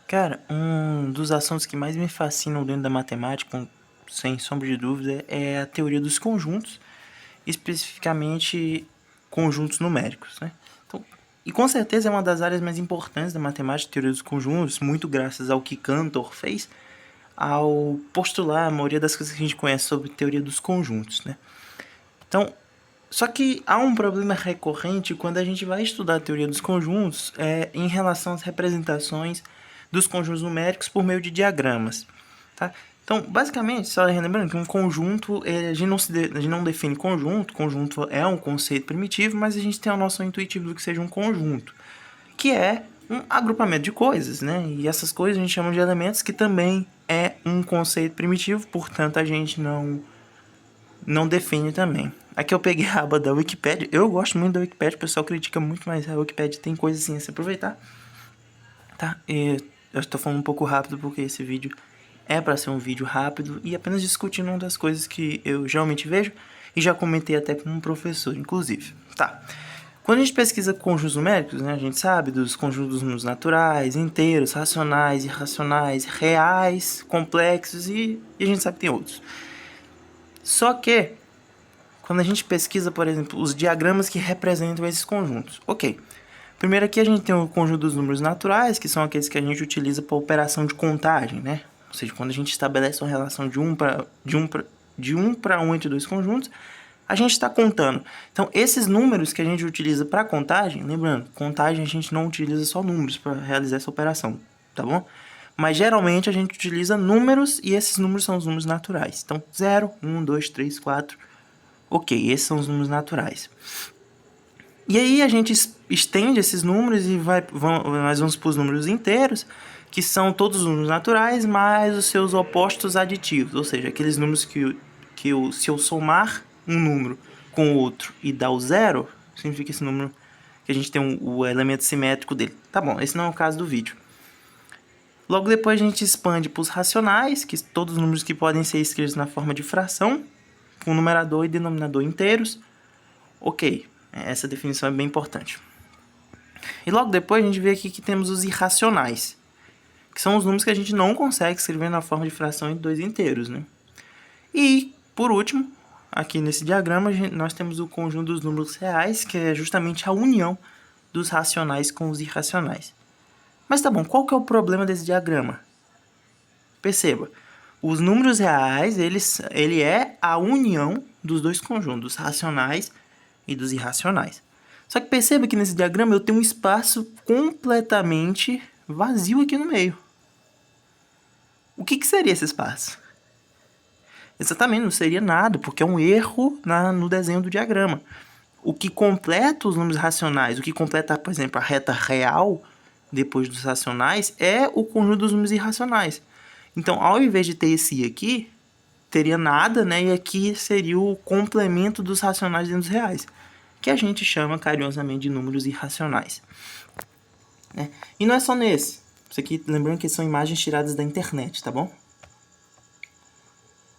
Cara, um dos assuntos que mais me fascinam dentro da matemática, sem sombra de dúvida, é a teoria dos conjuntos, especificamente conjuntos numéricos, né? Então, e com certeza é uma das áreas mais importantes da matemática, teoria dos conjuntos, muito graças ao que Cantor fez ao postular a maioria das coisas que a gente conhece sobre teoria dos conjuntos, né? Então, só que há um problema recorrente quando a gente vai estudar a teoria dos conjuntos em relação às representações dos conjuntos numéricos por meio de diagramas. Tá? Então, basicamente, só relembrando que um conjunto, a gente não define conjunto, conjunto é um conceito primitivo, mas a gente tem a noção intuitiva do que seja um conjunto, que é um agrupamento de coisas, né? E essas coisas a gente chama de elementos, que também é um conceito primitivo, portanto a gente não define também. Aqui eu peguei a aba da Wikipedia. Eu gosto muito da Wikipedia, o pessoal critica muito, mas a Wikipedia tem coisas assim a se aproveitar. Tá? E eu estou falando um pouco rápido porque esse vídeo é para ser um vídeo rápido e apenas discutindo uma das coisas que eu geralmente vejo e já comentei até com um professor, inclusive. Tá. Quando a gente pesquisa conjuntos numéricos, né, a gente sabe dos conjuntos dos números naturais, inteiros, racionais, irracionais, reais, complexos e a gente sabe que tem outros. Só que quando a gente pesquisa, por exemplo, os diagramas que representam esses conjuntos. Ok. Primeiro aqui a gente tem o conjunto dos números naturais, que são aqueles que a gente utiliza para operação de contagem, né? Ou seja, quando a gente estabelece uma relação de 1 para 1 entre dois conjuntos, a gente está contando. Então, esses números que a gente utiliza para contagem, lembrando, contagem a gente não utiliza só números para realizar essa operação, tá bom? Mas geralmente a gente utiliza números e esses números são os números naturais. Então, 0, 1, 2, 3, 4. Ok, esses são os números naturais. E aí a gente estende esses números e nós vamos para os números inteiros, que são todos os números naturais, mais os seus opostos aditivos. Ou seja, aqueles números se eu somar um número com outro e dar o zero, significa esse número que a gente tem o elemento simétrico dele. Tá bom, esse não é o caso do vídeo. Logo depois a gente expande para os racionais, que são todos os números que podem ser escritos na forma de fração, com numerador e denominador inteiros. Ok, essa definição é bem importante. E logo depois a gente vê aqui que temos os irracionais, que são os números que a gente não consegue escrever na forma de fração em dois inteiros, né? E, por último, aqui nesse diagrama nós temos o conjunto dos números reais, que é justamente a união dos racionais com os irracionais. Mas tá bom, qual que é o problema desse diagrama? Perceba, os números reais, ele é a união dos dois conjuntos, dos racionais e dos irracionais. Só que perceba que nesse diagrama eu tenho um espaço completamente vazio aqui no meio. O que seria esse espaço? Exatamente, não seria nada, porque é um erro no desenho do diagrama. O que completa os números racionais, o que completa, por exemplo, a reta real depois dos racionais, é o conjunto dos números irracionais. Então, ao invés de ter esse aqui, teria nada, né? E aqui seria o complemento dos racionais dentro dos reais, que a gente chama carinhosamente de números irracionais. Né? E não é só nesse. Isso aqui, lembrando que são imagens tiradas da internet, tá bom?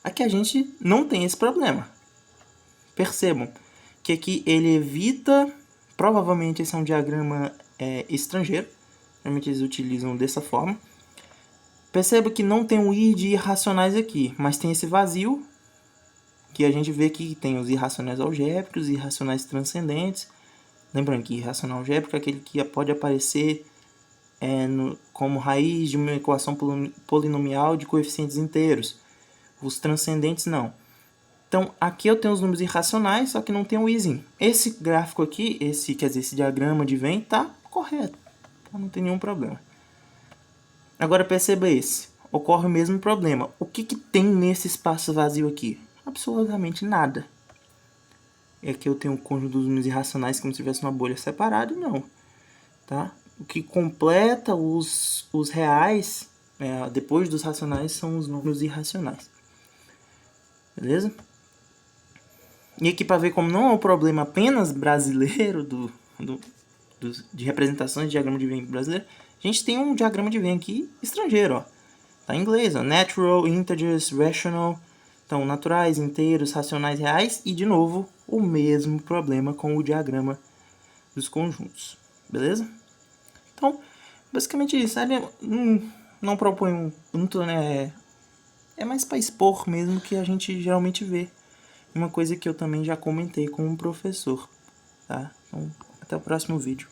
Aqui a gente não tem esse problema. Percebam que aqui ele evita, provavelmente esse é um diagrama estrangeiro, normalmente eles utilizam dessa forma. Perceba que não tem o i de irracionais aqui, mas tem esse vazio, que a gente vê que tem os irracionais algébricos e irracionais transcendentes. Lembrando que irracional algébrico é aquele que pode aparecer como raiz de uma equação polinomial de coeficientes inteiros. Os transcendentes não. Então, aqui eu tenho os números irracionais, só que não tem o izinho. Esse gráfico aqui, esse diagrama de Venn, tá correto. Então, não tem nenhum problema. Agora, perceba esse. Ocorre o mesmo problema. O que tem nesse espaço vazio aqui? Absolutamente nada. E aqui eu tenho o conjunto dos números irracionais como se tivesse uma bolha separada. Não. Tá? O que completa os reais, depois dos racionais, são os números irracionais. Beleza? E aqui para ver como não é um problema apenas brasileiro de representações de diagrama de Venn brasileiro, a gente tem um diagrama de Venn aqui estrangeiro, ó. Tá em inglês, ó. Natural, integers, rational. Então, naturais, inteiros, racionais, reais. E, de novo, o mesmo problema com o diagrama dos conjuntos. Beleza? Então, basicamente isso. não proponho tanto, né? É mais para expor mesmo que a gente geralmente vê. Uma coisa que eu também já comentei com um professor, tá? Então, até o próximo vídeo.